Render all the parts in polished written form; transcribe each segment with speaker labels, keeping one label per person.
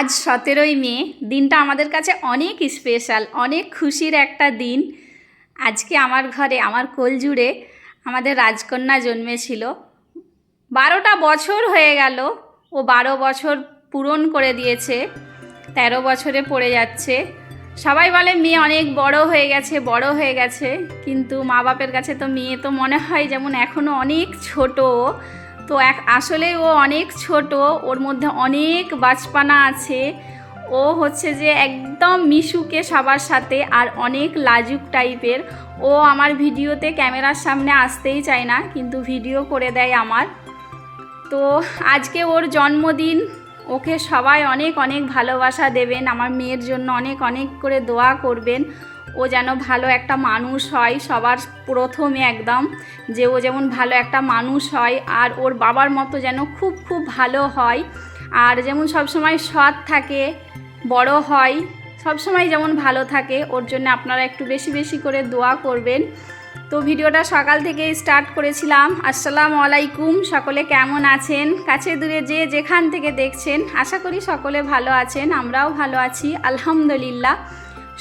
Speaker 1: আজ 17ই মে। দিনটা আমাদের কাছে অনেক স্পেশাল, অনেক খুশির একটা দিন। আজকে আমার ঘরে, আমার কোল জুড়ে আমাদের রাজকন্যা জন্মেছিল। 12টা বছর হয়ে গেল, ও 12 বছর পূরণ করে দিয়েছে, 13 বছরে পড়ে যাচ্ছে। সবাই বলে মেয়ে অনেক বড় হয়ে গেছে, বড় হয়ে গেছে, কিন্তু মা বাপের কাছে তো মেয়ে তো মনে হয় যেমন এখনও অনেক ছোট। তো আসলে ও অনেক ছোট, ওর মধ্যে অনেক বাচপানা আছে। ও হচ্ছে যে একদম মিশুকে সবার সাথে, আর অনেক লাজুক টাইপের। ও আমার ভিডিওতে ক্যামেরার সামনে আসতেই চায় না, কিন্তু ভিডিও করে দেয় আমার। তো আজকে ওর জন্মদিন, ওকে সবাই অনেক অনেক ভালোবাসা দেবেন, আমার মেয়ের জন্য অনেক অনেক করে দোয়া করবেন। ও যেন ভালো একটা মানুষ হয়, সবার প্রথমে একদম, যে ও যেমন ভালো একটা মানুষ হয়, আর ওর বাবার মতো যেন খুব খুব ভালো হয়, আর যেমন সবসময় সৎ থাকে, বড় হয়, সবসময় যেমন ভালো থাকে। ওর জন্য আপনারা একটু বেশি বেশি করে দোয়া করবেন। তো ভিডিওটা সকাল থেকে স্টার্ট করেছিলাম। আসসালামু আলাইকুম, সকলে কেমন আছেন? কাছে দূরে যে যেখান থেকে দেখছেন, আশা করি সকলে ভালো আছেন, আমরাও ভালো আছি আলহামদুলিল্লাহ।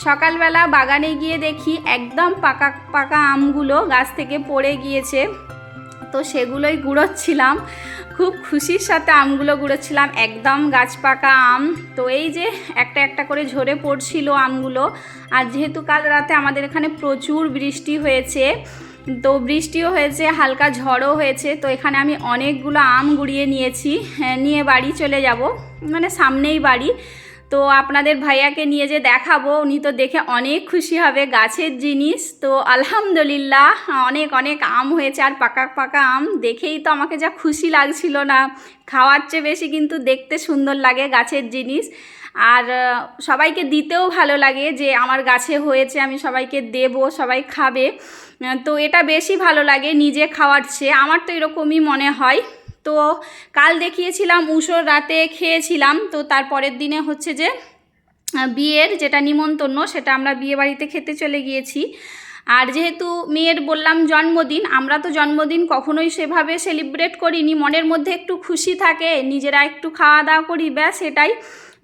Speaker 1: সকালবেলা বাগানে গিয়ে দেখি একদম পাকা পাকা আমগুলো গাছ থেকে পড়ে গিয়েছে, তো সেগুলোই গুঁড়োচ্ছিলাম। খুব খুশির সাথে আমগুলো গুঁড়োচ্ছিলাম, একদম গাছ পাকা আম। তো এই যে একটা একটা করে ঝরে পড়ছিল আমগুলো। আর যেহেতু কাল রাতে আমাদের এখানে প্রচুর বৃষ্টি হয়েছে, তো বৃষ্টিও হয়েছে, হালকা ঝড়ও হয়েছে, তো এখানে আমি অনেকগুলো আম গুঁড়িয়ে নিয়েছি, নিয়ে বাড়ি চলে যাব, মানে সামনেই বাড়ি। তো আপনাদের ভাইয়াকে নিয়ে যে দেখাবো, উনি তো দেখে অনেক খুশি হবে, গাছের জিনিস তো। আলহামদুলিল্লাহ অনেক অনেক আম হয়েছে, আর পাকা পাকা আম দেখেই তো আমাকে যা খুশি লাগছিল না, খাওয়ার চেয়ে বেশি কিন্তু দেখতে সুন্দর লাগে গাছের জিনিস, আর সবাইকে দিতেও ভালো লাগে যে আমার গাছে হয়েছে, আমি সবাইকে দেব, সবাই খাবে। তো এটা বেশি ভালো লাগে নিজে খাওয়ার চেয়ে, আমার তো এরকমই মনে হয়। তো কাল দেখিয়েছিলাম, উষোর রাতে খেয়েছিলাম, তো তারপরের দিনে হচ্ছে যে বিয়ের যেটা নিমন্ত্রণ, সেটা আমরা বিয়ে বাড়িতে খেতে চলে গিয়েছি। আর যেহেতু মেয়ের বললাম জন্মদিন, আমরা তো জন্মদিন কখনোই সেভাবে সেলিব্রেট করিনি, মনের মধ্যে একটু খুশি থাকে, নিজেরা একটু খাওয়া দাওয়া করি, ব্যাস এটাই।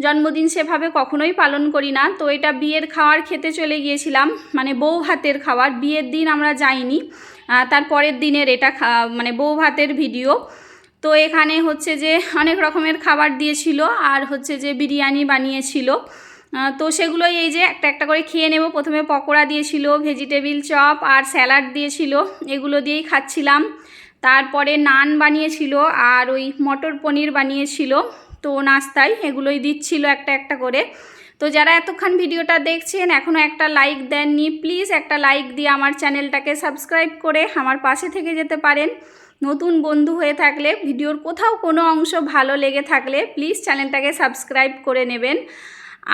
Speaker 1: জন্মদিন সেভাবে কখনোই পালন করি না। তো এটা বিয়ের খাওয়ার খেতে চলে গিয়েছিলাম, মানে বউ ভাতের খাবার। বিয়ের দিন আমরা যাইনি, তারপরের দিনের এটা মানে বউ ভাতের ভিডিও। তো এখানে হচ্ছে যে অনেক রকমের খাবার দিয়েছিল, আর হচ্ছে যে বিরিয়ানি বানিয়েছিল। তো সেগুলোই এই যে একটা একটা করে খেয়ে নেব। প্রথমে পকোড়া দিয়েছিল, ভেজিটেবিল চপ আর স্যালাড দিয়েছিল, এগুলো দিয়েই খাচ্ছিলাম। তারপরে নান বানিয়েছিল, আর ওই মটর পনির বানিয়েছিল। তো নাস্তায় এগুলোই দিচ্ছিল একটা একটা করে। তো যারা এতক্ষণ ভিডিওটা দেখছেন, এখনও একটা লাইক দেননি, প্লিজ একটা লাইক দিয়ে আমার চ্যানেলটাকে সাবস্ক্রাইব করে আমার পাশে থেকে যেতে পারেন। নতুন বন্ধু হয়ে থাকলে, ভিডিওর কোথাও কোনো অংশ ভালো লেগে থাকলে প্লিজ চ্যানেলটাকে সাবস্ক্রাইব করে নেবেন।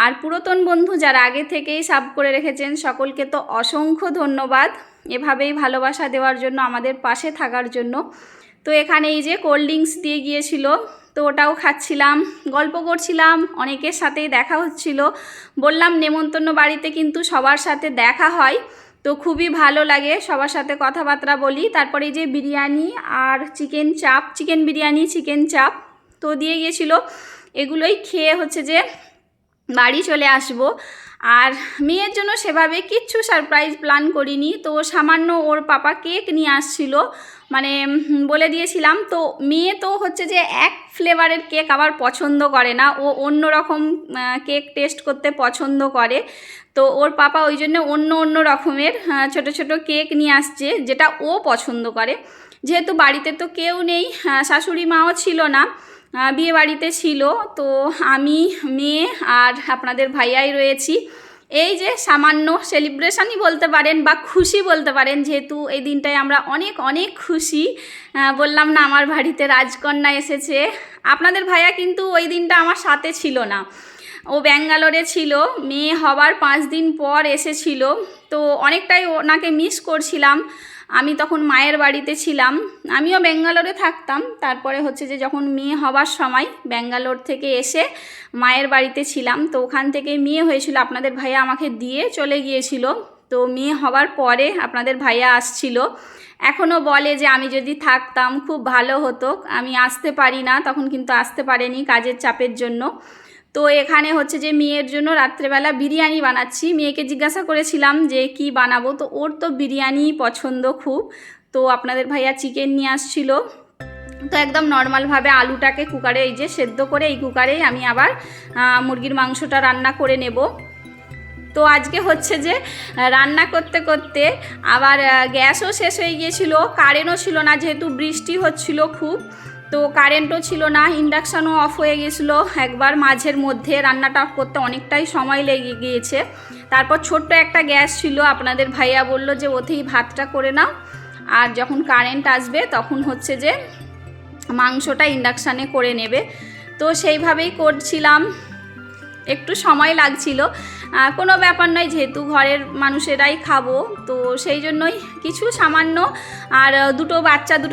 Speaker 1: আর পুরাতন বন্ধু যারা আগে থেকেই সাব করে রেখেছেন, সকলকে তো অসংখ্য ধন্যবাদ এভাবেই ভালোবাসা দেওয়ার জন্য, আমাদের পাশে থাকার জন্য। তো এখানে এই যে কোল্ড ড্রিঙ্কস দিয়ে গিয়েছিল, তো ওটাও খাচ্ছিলাম, গল্প করছিলাম, অনেকের সাথেই দেখা হচ্ছিল। বললাম নেমন্তন্ন বাড়িতে কিন্তু সবার সাথে দেখা হয়, তো খুবই ভালো লাগে, সবার সাথে কথাবার্তা বলি। তারপরে এই যে বিরিয়ানি আর চিকেন চাপ, চিকেন বিরিয়ানি, চিকেন চাপ তো দিয়ে গিয়েছিল, এগুলোই খেয়ে হচ্ছে যে বাড়ি চলে আসব। আর মেয়ের জন্য সেভাবে কিচ্ছু সারপ্রাইজ প্ল্যান করিনি। তো সামান্য ওর পাপা কেক নিয়ে আসছিল, মানে বলে দিয়েছিলাম। তো মেয়ে তো হচ্ছে যে এক ফ্লেভারের কেক আবার পছন্দ করে না, ও অন্য রকম কেক টেস্ট করতে পছন্দ করে। তো ওর পাপা ওই জন্য অন্য অন্য রকমের ছোট ছোট কেক নিয়ে আসছে, যেটা ও পছন্দ করে। যেহেতু বাড়িতে তো কেউ নেই, শাশুড়ি মাও ছিল না, বিয়ে বাড়িতে ছিল, তো আমি, মেয়ে আর আপনাদের ভাইয়াই রয়েছি। এই যে সামান্য সেলিব্রেশনই বলতে পারেন, বা খুশি বলতে পারেন, যেহেতু এই দিনটায় আমরা অনেক অনেক খুশি। বললাম না আমার বাড়িতে রাজকন্যা এসেছে। আপনাদের ভাইয়া কিন্তু ওই দিনটা আমার সাথে ছিল না, ও ব্যাঙ্গালোরে ছিল, মেয়ে হবার 5 দিন পর এসেছিল। তো অনেকটাই ওনাকে মিস করছিলাম। আমি তখন মায়ের বাড়িতে ছিলাম, আমিও ব্যাঙ্গালোরে থাকতাম। তারপরে হচ্ছে যে যখন মেয়ে হবার সময় ব্যাঙ্গালোর থেকে এসে মায়ের বাড়িতে ছিলাম, তো ওখান থেকে মেয়ে হয়েছিল, আপনাদের ভাইয়া আমাকে দিয়ে চলে গিয়েছিল। তো মেয়ে হবার পরে আপনাদের ভাইয়া আসছিল, এখনও বলে যে আমি যদি থাকতাম খুব ভালো হতো, আমি আসতে পারি না, তখন কিন্তু আসতে পারেনি কাজের চাপের জন্য। তো এখানে হচ্ছে যে মেয়ের জন্য রাত্রেবেলা বিরিয়ানি বানাচ্ছি। মেয়েকে জিজ্ঞাসা করেছিলাম যে কি বানাবো, তো ওর তো বিরিয়ানি পছন্দ খুব। তো আপনাদের ভাইয়া চিকেন নিয়ে আসছিল, তো একদম নর্মালভাবে আলুটাকে কুকারে এই যে সেদ্ধ করে এই কুকারেই আমি আবার মুরগির মাংসটা রান্না করে নেব। তো আজকে হচ্ছে যে রান্না করতে করতে আবার গ্যাসও শেষ হয়ে গিয়েছিলো, কারেন্টও ছিল না, যেহেতু বৃষ্টি হচ্ছিল খুব, তো কারেন্টও ছিল না, ইন্ডাকশানও অফ হয়ে গেছিলো একবার মাঝের মধ্যে। রান্নাটা করতে অনেকটাই সময় লেগে গিয়েছে। তারপর ছোট্ট একটা গ্যাস ছিল, আপনাদের ভাইয়া বলল যে ওতেই ভাতটা করে নাও, আর যখন কারেন্ট আসবে তখন হচ্ছে যে মাংসটা ইন্ডাকশানে করে নেবে। তো সেইভাবেই করছিলাম, একটু সময় লাগছিল, কোনো ব্যাপার নয়, যেহেতু ঘরের মানুষেরাই খাবো, তো সেই জন্যই কিছু সামান্য। আর দুটো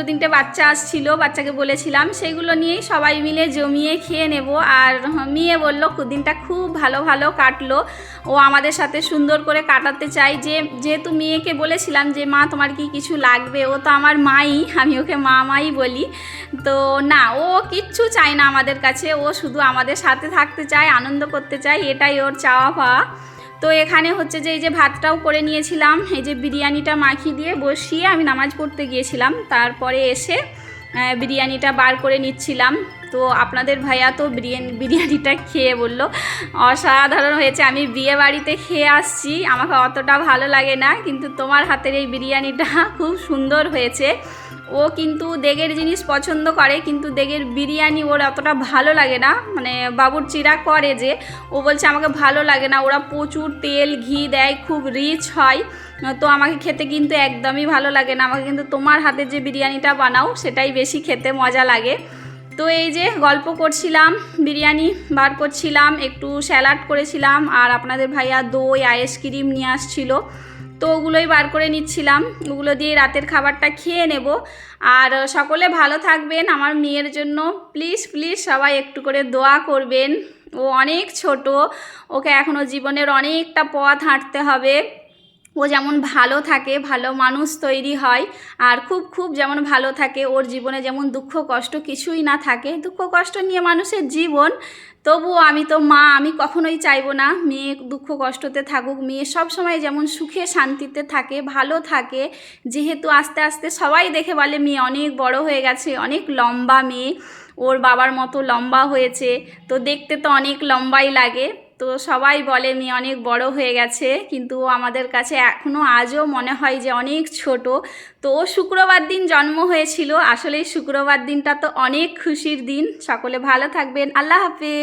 Speaker 1: তিনটে বাচ্চা আসছিল, বাচ্চাকে বলেছিলাম সেইগুলো নিয়েই সবাই মিলে জমিয়ে খেয়ে নেব। আর মেয়ে বলল দিনটা খুব ভালো কাটলো, ও আমাদের সাথে সুন্দর করে কাটাতে চাই। যেহেতু মেয়েকে বলেছিলাম যে মা তোমার কি কিছু লাগবে, ও তো আমার মাই, আমি ওকে মাই বলি, তো না, ও কিচ্ছু চায় না আমাদের কাছে, ও শুধু আমাদের সাথে থাকতে চায়, আনন্দ করতে চায়, এটাই ওর চাওয়া পাওয়া। তো এখানে হচ্ছে যে এই যে ভাতটাও করে নিয়েছিলাম, এই যে বিরিয়ানিটা মাখিয়ে দিয়ে বসিয়ে আমি নামাজ পড়তে গিয়েছিলাম, তারপরে এসে বিরিয়ানিটা বার করে নিচ্ছিলাম। তো আপনাদের ভাইয়া তো বিরিয়ানিটা খেয়ে বলল অসাধারণ হয়েছে, আমি বিয়ে বাড়িতে খেয়ে আসছি, আমাকে অতটা ভালো লাগে না, কিন্তু তোমার হাতের এই বিরিয়ানিটা খুব সুন্দর হয়েছে। ও কিন্তু দেগের জিনিস পছন্দ করে, কিন্তু দেগের বিরিয়ানি ওর অতটা ভালো লাগে না, মানে বাবুর্চিরা করে যে, ও বলছে আমাকে ভালো লাগে না, ওরা প্রচুর তেল ঘি দেয়, খুব রিচ হয়, তো আমাকে খেতে কিন্তু একদমই ভালো লাগে না, আমাকে কিন্তু তোমার হাতে যে বিরিয়ানিটা বানাও সেটাই বেশি খেতে মজা লাগে। তো এই যে গল্প করছিলাম, বিরিয়ানি বার করছিলাম, একটু স্যালাড করেছিলাম, আর আপনাদের ভাইয়া দই আইসক্রিম নিয়ে আসছিল, তো ওগুলোই বার করে নিচ্ছিলাম, ওগুলো দিয়ে রাতের খাবারটা খেয়ে নেব। আর সকলে ভালো থাকবেন, আমার মেয়ের জন্য প্লিজ সবাই একটু করে দোয়া করবেন। ও অনেক ছোট, ওকে এখনও জীবনের অনেকটা পথ হাঁটতে হবে। ও যেমন ভালো থাকে, ভালো মানুষ তৈরি হয়, আর খুব যেমন ভালো থাকে, ওর জীবনে যেমন দুঃখ কষ্ট কিছুই না থাকে, দুঃখ কষ্ট নিয়ে মানুষের জীবন, তবুও আমি তো মা, আমি কখনোই চাইবো না মেয়ে দুঃখ কষ্টতে থাকুক, মেয়ে সব সময় যেমন সুখে শান্তিতে থাকে, ভালো থাকে। যেহেতু আস্তে আস্তে সবাই দেখে বলে মেয়ে অনেক বড় হয়ে গেছে, অনেক লম্বা মেয়ে, ওর বাবার মতো লম্বা হয়েছে, তো দেখতে তো অনেক লম্বাই লাগে, তো সবাই বলে মেয়ে অনেক বড় হয়ে গেছে, কিন্তু আমাদের কাছে এখনও আজও মনে হয় যে অনেক ছোট। তো ও শুক্রবার দিন জন্ম হয়েছিল, আসলে শুক্রবার দিনটা তো অনেক খুশির দিন। সকলে ভালো থাকবেন, আল্লাহ হাফেজ।